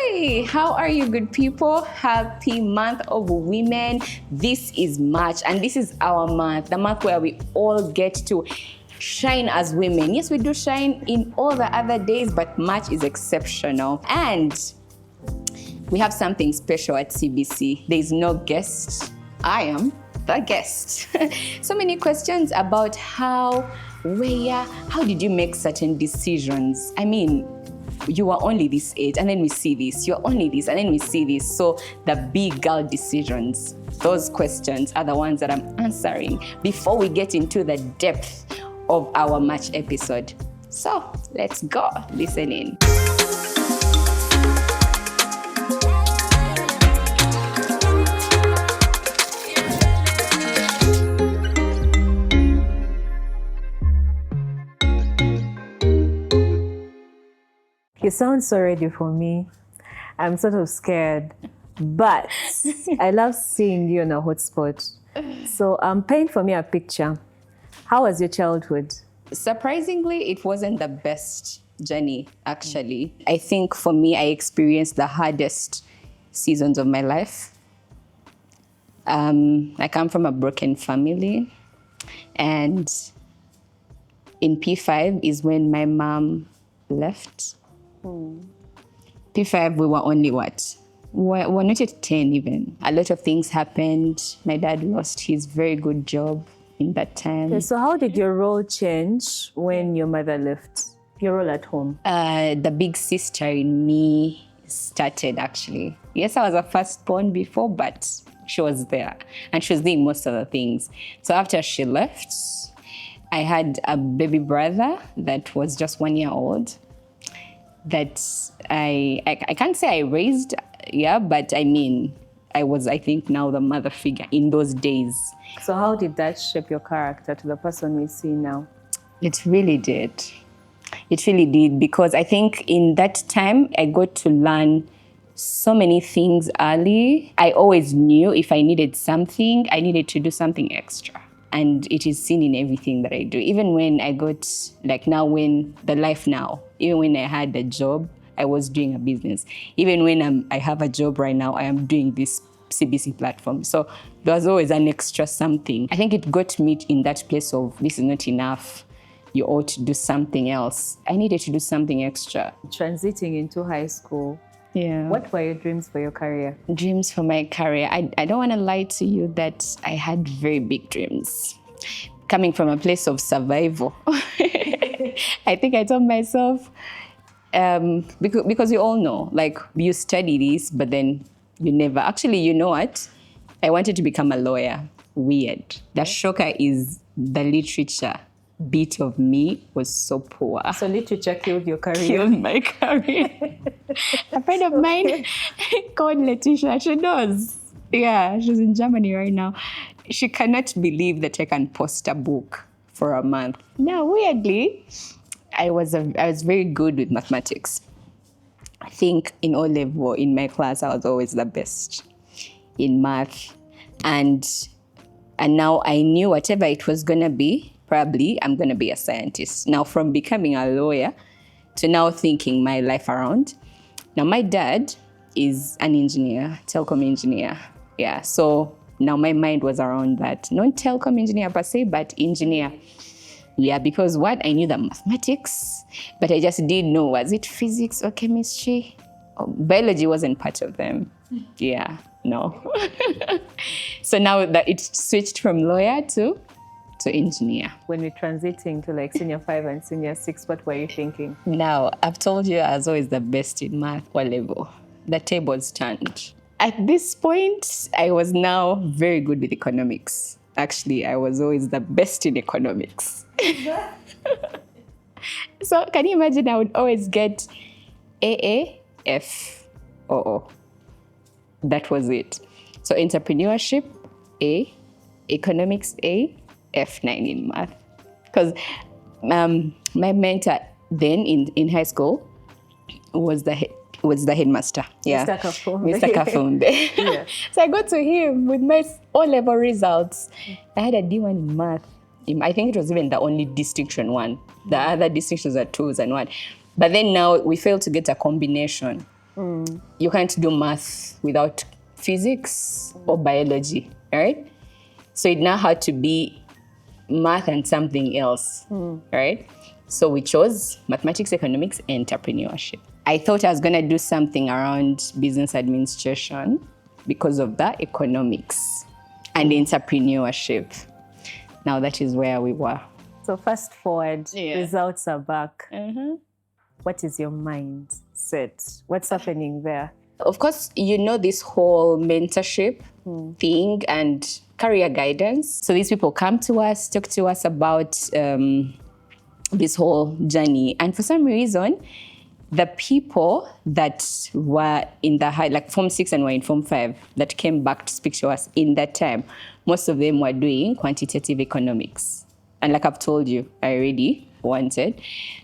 Hey, how are you, good people? Happy month of women. This is March, and this is our month, the month where we all get to shine as women. Yes, we do shine in all the other days, but March is exceptional. And we have something special at CBC. There is no guest. I am the guest. So many questions about how did you make certain decisions? I mean, you are only this age, and then we see this. You're only this, and then we see this. So the big girl decisions, those questions are the ones that I'm answering before we get into the depth of our March episode. So let's go. Listen in. You sound so ready for me. I'm sort of scared, but I love seeing you on a hotspot. So paint for me a picture. How was your childhood? Surprisingly, it wasn't the best journey, actually. I think for me, I experienced the hardest seasons of my life. I come from a broken family, and in P5 is when my mom left. P5, we were only what? We're not at 10 even. A lot of things happened. My dad lost his very good job in that time. Okay, so how did your role change when your mother left? Your role at home? The big sister in me started, actually. Yes, I was a firstborn before, but she was there. And she was doing most of the things. So after she left, I had a baby brother that was just 1 year old. That I can't say I raised, but I mean, I was, I think, now the mother figure in those days. So how did that shape your character to the person we see now? It really did. It really did, because I think in that time, I got to learn so many things early. I always knew if I needed something, I needed to do something extra. And it is seen in everything that I do. Even when I got, even when I had a job, I was doing a business. Even when I have a job right now, I am doing this CBC platform. So there was always an extra something. I think it got me in that place of, this is not enough. You ought to do something else. I needed to do something extra. Transiting into high school, what were your dreams for your career? Dreams for my career. I don't want to lie to you that I had very big dreams. Coming from a place of survival, I think I told myself, because you all know, you study this, but then you never. Actually, you know what? I wanted to become a lawyer. Weird. The shocker is the literature bit of me was so poor. So literature killed your career? Killed my career. A friend of mine called Letitia, she knows. Yeah, she's in Germany right now. She cannot believe that I can post a book for a month. Now, weirdly, I was very good with mathematics. I think in O-level, in my class, I was always the best in math. And now I knew whatever it was going to be, probably I'm going to be a scientist. Now, from becoming a lawyer to now thinking my life around. Now, my dad is an engineer, telecom engineer. Yeah, so now my mind was around that. Not telecom engineer per se, but engineer. Yeah, because I knew the mathematics, but I just didn't know, was it physics or chemistry? Biology wasn't part of them. Yeah, no. So now that it switched from lawyer to engineer. When we're transiting to senior 5 and senior 6, what were you thinking? Now, I've told you I was always the best in math or level. The tables turned. At this point, I was now very good with economics. Actually, I was always the best in economics. So can you imagine I would always get AA, F, O. That was it. So entrepreneurship, A, economics, A, F9 in math. Because my mentor then in high school was the headmaster. Yeah. Mr. 𝐭. Mr. 𝐭. Yeah. So I got to him with my O-level results. I had a D1 in math. I think it was even the only distinction one. The other distinctions are 2s and 1. But then now we failed to get a combination. You can't do math without physics or biology, right? So it now had to be math and something else, right? So we chose mathematics, economics, and entrepreneurship. I thought I was gonna do something around business administration because of the economics and entrepreneurship. Now that is where we were. So fast forward, results are back. What is your mindset? What's happening there? Of course, you know this whole mentorship thing and career guidance. So these people come to us, talk to us about this whole journey. And for some reason, the people that were in the high, like Form 6 and were in Form 5, that came back to speak to us in that time, most of them were doing quantitative economics. And like I've told you, I already wanted.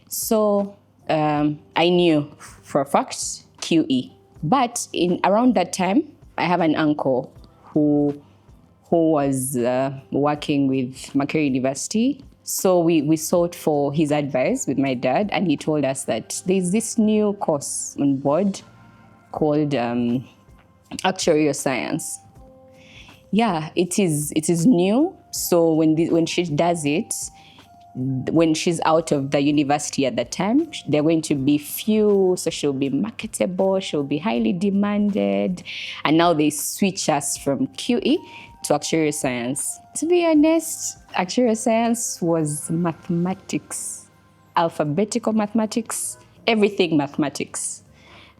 So I knew for a fact QE. But around that time, I have an uncle who was working with Macquarie University. So we sought for his advice with my dad, and he told us that there's this new course on board called actuarial science. Yeah, it is new. So when she does it, when she's out of the university at that time, there are going to be few, so she'll be marketable, she'll be highly demanded. And now they switch us from QE to actuarial science. To be honest, actuarial science was mathematics, alphabetical mathematics, everything mathematics.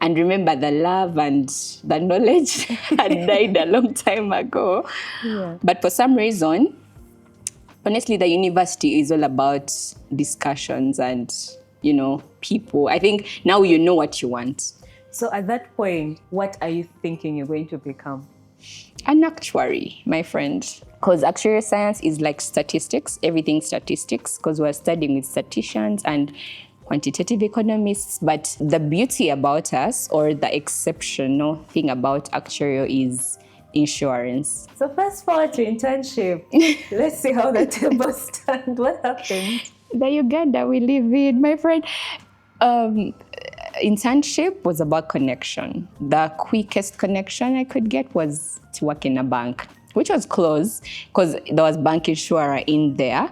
And remember, the love and the knowledge had died a long time ago. Yeah. But for some reason, honestly, the university is all about discussions and, people. I think now you know what you want. So at that point, what are you thinking you're going to become? An actuary, my friend. Because actuarial science is like statistics, everything statistics, because we're studying with statisticians and quantitative economists. But the beauty about us, or the exceptional thing about actuarial, is insurance. So fast forward to internship. Let's see how the table stand. What happened? The Uganda we live in, my friend. Internship was about connection. The quickest connection I could get was to work in a bank, which was close because there was bank insurer in there,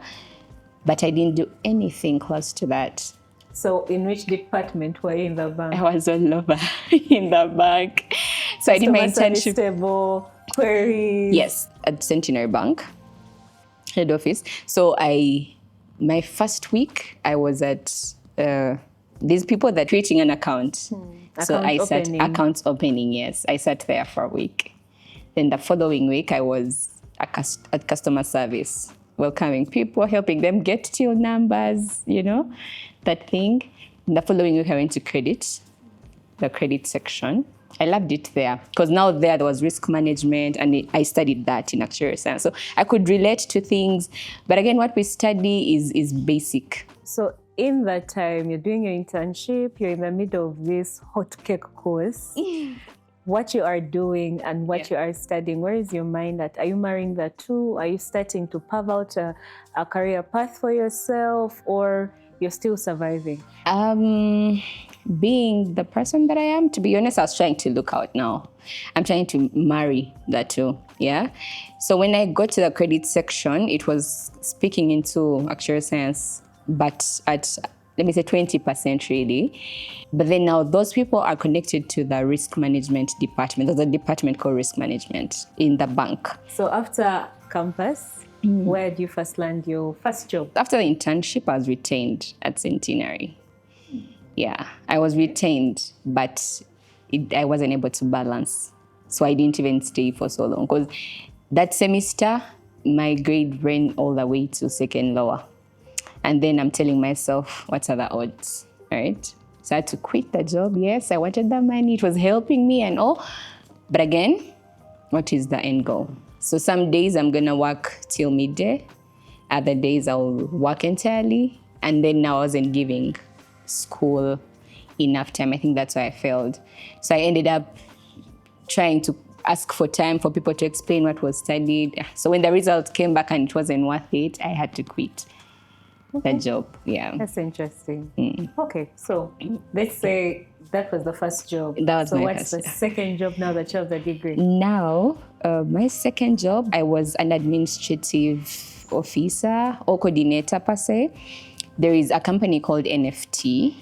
but I didn't do anything close to that. So in which department were you in the bank? I was all over in the bank. So I did my internship. Table, queries. Yes, at Centenary Bank, head office. So my first week, I was at these people that are creating an account. So I sat account opening, yes. I sat there for a week. Then the following week, I was at customer service, welcoming people, helping them get till numbers, that thing. And the following week, I went to the credit section. I loved it there because now there was risk management, and I studied that in actuarial science. So I could relate to things. But again, what we study is basic. So in that time, you're doing your internship, you're in the middle of this hot cake course. What you are doing and what you are studying, where is your mind at? Are you marrying the two? Are you starting to carve out a career path for yourself, or you're still surviving? Being the person that I am, to be honest, I was trying to look out now. I'm trying to marry the two, yeah? So when I got to the credit section, it was speaking into actuarial science, but at, let me say, 20% really. But then now those people are connected to the risk management department. There's a department called risk management in the bank. So after campus, where did you first land your first job? After the internship, I was retained at Centenary. Yeah, I was retained, but I wasn't able to balance. So I didn't even stay for so long because that semester, my grade ran all the way to second lower. And then I'm telling myself, what are the odds, right? So I had to quit the job. Yes, I wanted the money. It was helping me and all. But again, what is the end goal? So some days I'm going to work till midday. Other days I'll work entirely. And then now I wasn't giving school enough time. I think that's why I failed. So I ended up trying to ask for time for people to explain what was studied. So when the result came back and it wasn't worth it, I had to quit. the job. Yeah. That's interesting. Okay, so let's say that was the first job. That was so my what's first the second job now that you have the degree? Now, my second job, I was an administrative officer or coordinator per se. There is a company called NFT.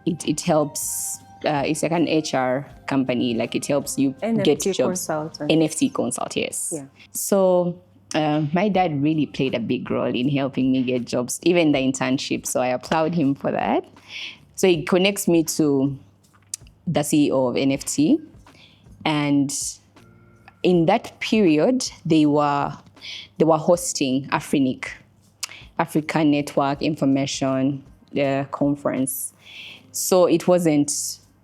It helps, it's like an HR company, like it helps you get NFT jobs. consultant. NFT consult, yes. Yeah. So my dad really played a big role in helping me get jobs, even the internship. So I applaud him for that. So he connects me to the CEO of NFT. And in that period, they were hosting Afrinic, African Network Information Conference. So it wasn't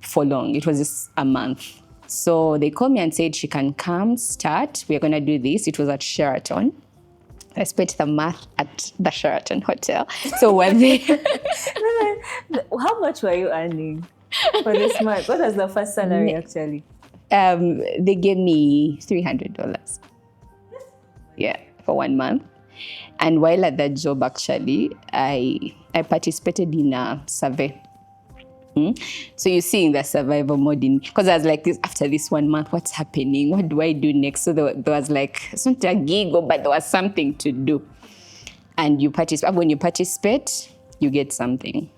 for long, it was just a month. So they called me and said she can come start. We're gonna do this. It was at Sheraton. I spent the month at the Sheraton Hotel. So when they How much were you earning for this month? What was the first salary actually? they gave me $300. Yeah, for 1 month. And while at that job, actually, I participated in a survey. So you're seeing the survival mode because I was like, after this 1 month, what's happening? What do I do next? So there was like, it's not a gig, but there was something to do. And you participate. When you participate, you get something.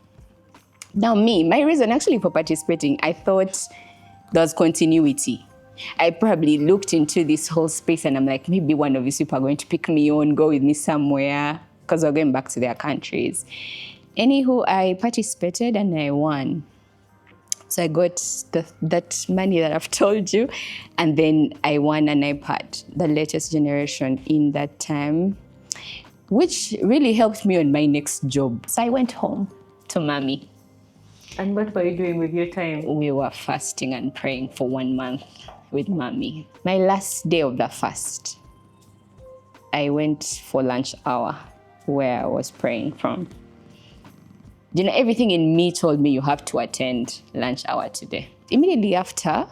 Now my reason actually for participating, I thought there was continuity. I probably looked into this whole space and I'm like, maybe one of these people are going to pick me on, go with me somewhere, because we're going back to their countries. Anywho, I participated and I won. So I got that money that I've told you, and then I won an iPad, the latest generation in that time, which really helped me on my next job. So I went home to mommy. And what were you doing with your time? We were fasting and praying for 1 month with mommy. My last day of the fast, I went for lunch hour where I was praying from. You know, everything in me told me you have to attend lunch hour today. Immediately after,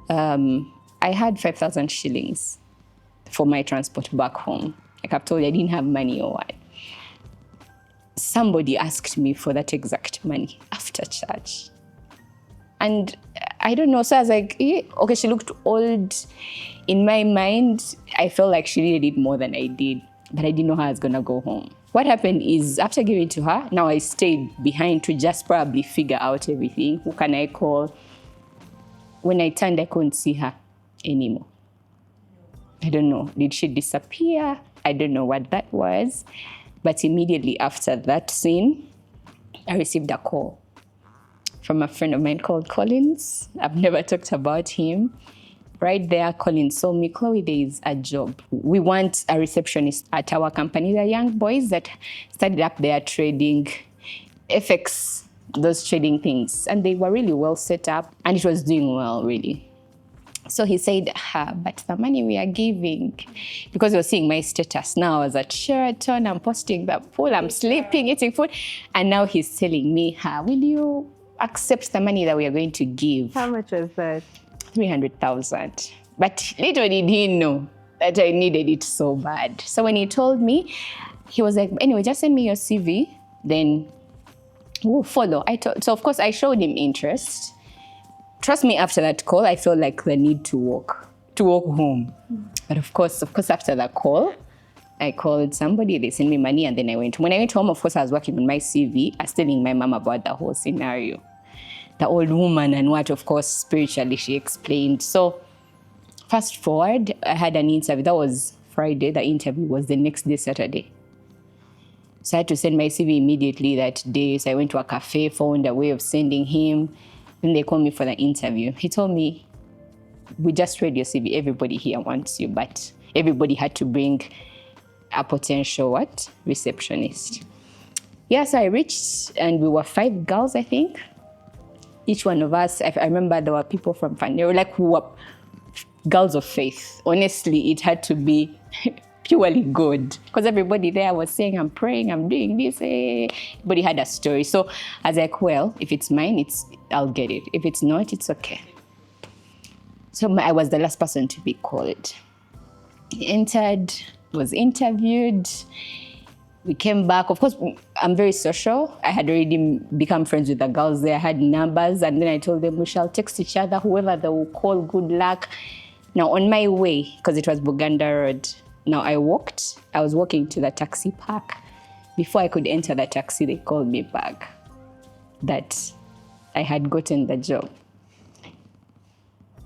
I had 5,000 shillings for my transport back home. Like I've told you, I didn't have money or what. Somebody asked me for that exact money after church. And I don't know, so I was like, okay, she looked old. In my mind, I felt like she needed it more than I did, but I didn't know how I was gonna go home. What happened is, after giving it to her, now I stayed behind to just probably figure out everything. Who can I call? When I turned, I couldn't see her anymore. I don't know, did she disappear? I don't know what that was. But immediately after that scene, I received a call from a friend of mine called Collins. I've never talked about him. Right there, Collins told me, Chloe, there is a job. We want a receptionist at our company. They're young boys that started up there trading FX, those trading things. And they were really well set up and it was doing well, really. So he said, but the money we are giving, because he was seeing my status. Now I was at Sheraton, I'm posting the pool, I'm sleeping, eating food. And now he's telling me, will you accept the money that we are going to give? How much was that? 300,000. But little did he know that I needed it so bad. So when he told me, he was like, anyway, just send me your CV, then we'll follow. So of course I showed him interest. Trust me, after that call, I felt like the need to walk home. But of course, after that call, I called somebody, they sent me money, and then I went. When I went home, of course, I was working on my CV. I was telling my mom about the whole scenario. The old woman and what, of course, spiritually she explained. So fast forward, I had an interview. That was Friday. The interview was the next day, Saturday. So I had to send my CV immediately that day. So I went to a cafe, found a way of sending him. Then they called me for the interview. He told me, we just read your CV. Everybody here wants you, but everybody had to bring a potential receptionist. Yeah, so I reached, and we were 5 girls, I think. Each one of us, I remember there were people from They were like, we were girls of faith. Honestly, it had to be purely good, because everybody there was saying, I'm praying, I'm doing this. Everybody had a story. So I was like, well, if it's mine, I'll get it. If it's not, it's okay. So I was the last person to be called. Entered, was interviewed. We came back. Of course, I'm very social. I had already become friends with the girls there. I had numbers, and then I told them we shall text each other, whoever they will call, good luck. Now, on my way, because it was Buganda Road, now I was walking to the taxi park. Before I could enter the taxi, they called me back that I had gotten the job.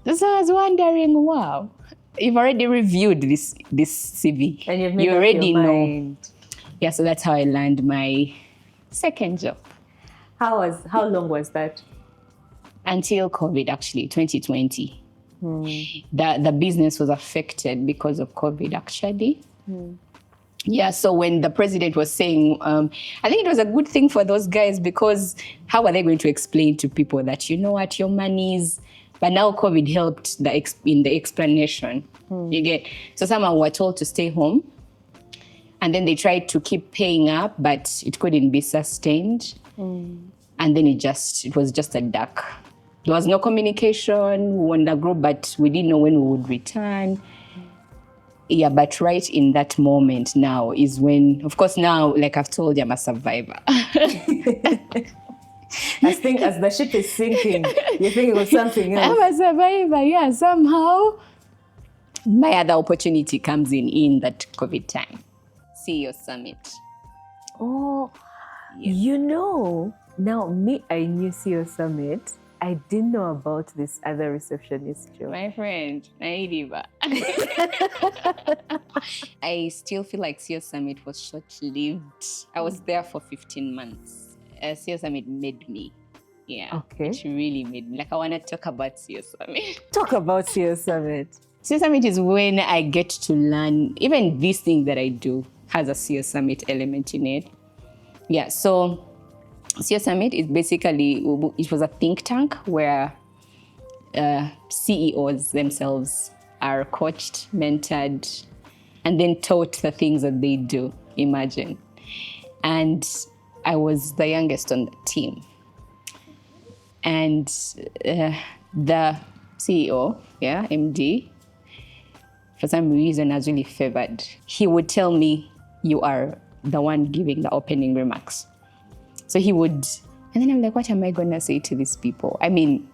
So I was wondering, wow, you've already reviewed this CV. And you've made you up already your know. mind. Yeah, so that's how I landed my second job. How long was that? Until COVID, actually, 2020. The business was affected because of COVID, actually. Yeah, so when the president was saying, I think it was a good thing for those guys, because how are they going to explain to people that, you know what, your money's... But now COVID helped in the explanation. You get? So someone were told to stay home, and then they tried to keep paying up, but it couldn't be sustained. And then it was just a duck. There was no communication. We were in the group, but we didn't know when we would return. Yeah, but right in that moment now is when, of course, now, like I've told you, I'm a survivor. I think as the ship is sinking, you're thinking of something else. I'm a survivor, yeah. Somehow, my other opportunity comes in that COVID time. CEO Summit. Oh, you know, now me, I knew CEO Summit. I didn't know about this other receptionist job. My friend, Naidiva. I still feel like CEO Summit was short-lived. I was there for 15 months. CEO Summit made me. Yeah. Okay. It really made me. Like, I want to talk about CEO Summit. Talk about CEO Summit. CEO Summit is when I get to learn, even this thing that I do has a CEO Summit element in it. Yeah, so CEO Summit is basically, it was a think tank where CEOs themselves are coached, mentored, and then taught the things that they do, imagine. And I was the youngest on the team. And the CEO, MD, for some reason, I was really favored. He would tell me, you are the one giving the opening remarks. So he would, and then I'm like, what am I going to say to these people? I mean,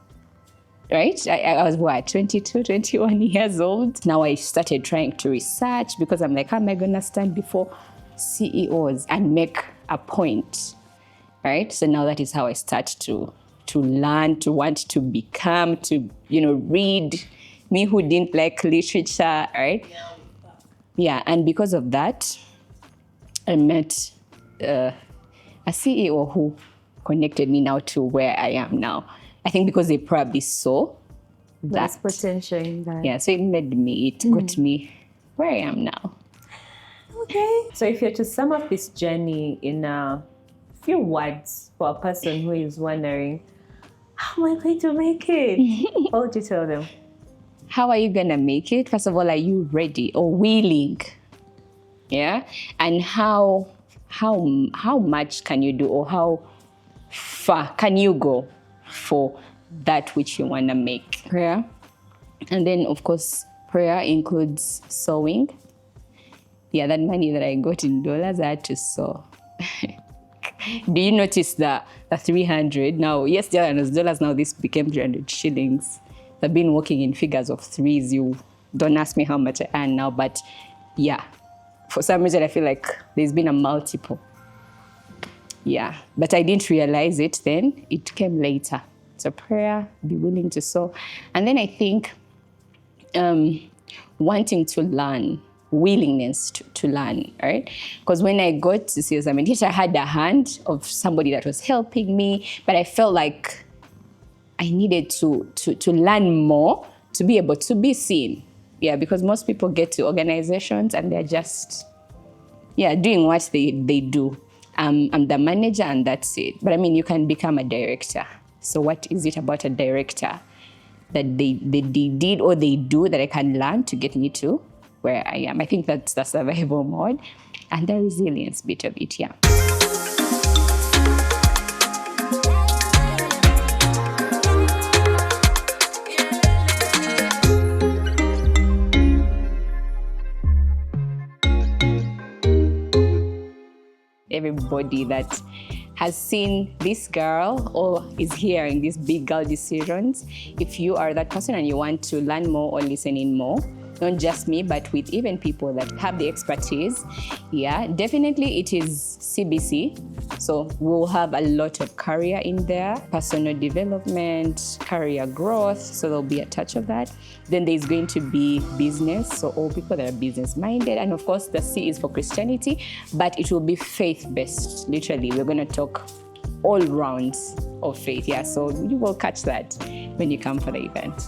right? I was, 22, 21 years old. Now I started trying to research, because I'm like, how am I going to stand before CEOs and make a point, right? So now that is how I start to learn, to want to become, to, read. Me who didn't like literature, right? Yeah, and because of that, I met a CEO who connected me now to where I am now. I think because they probably saw that. There's potential in that. Yeah, so it got me where I am now. Okay. So if you're to sum up this journey in a few words for a person who is wondering, how am I going to make it? What would you tell them? How are you going to make it? First of all, are you ready or willing? Yeah? And how much can you do, or how far can you go for that which you want to make? Prayer. And then, of course, prayer includes sowing. Yeah, that money that I got in dollars, I had to sow. Do you notice the 300? Now, yes, there was dollars, now this became 300 shillings. I've been working in figures of threes. You don't ask me how much I earn now, but yeah, for some reason, I feel like there's been a multiple. Yeah, but I didn't realize it then. It came later. So prayer, be willing to sow. And then I think wanting to learn, willingness to learn, right? Because when I got to CS, I had a hand of somebody that was helping me, but I felt like I needed to learn more to be able to be seen. Yeah, because most people get to organizations and they're just, doing what they do. I'm the manager and that's it. But you can become a director. So what is it about a director that they did or they do that I can learn to get me to where I am? I think that's the survival mode and the resilience bit of it, yeah. everybody that has seen this girl or is hearing these big girl decisions. If you are that person and you want to learn more or listen in more, not just me, but with even people that have the expertise, yeah, definitely it is CBC. So we'll have a lot of career in there, personal development, career growth. So there'll be a touch of that. Then there's going to be business. So all people that are business minded. And of course, the C is for Christianity, but it will be faith-based. Literally, we're going to talk all rounds of faith. Yeah, so you will catch that when you come for the event.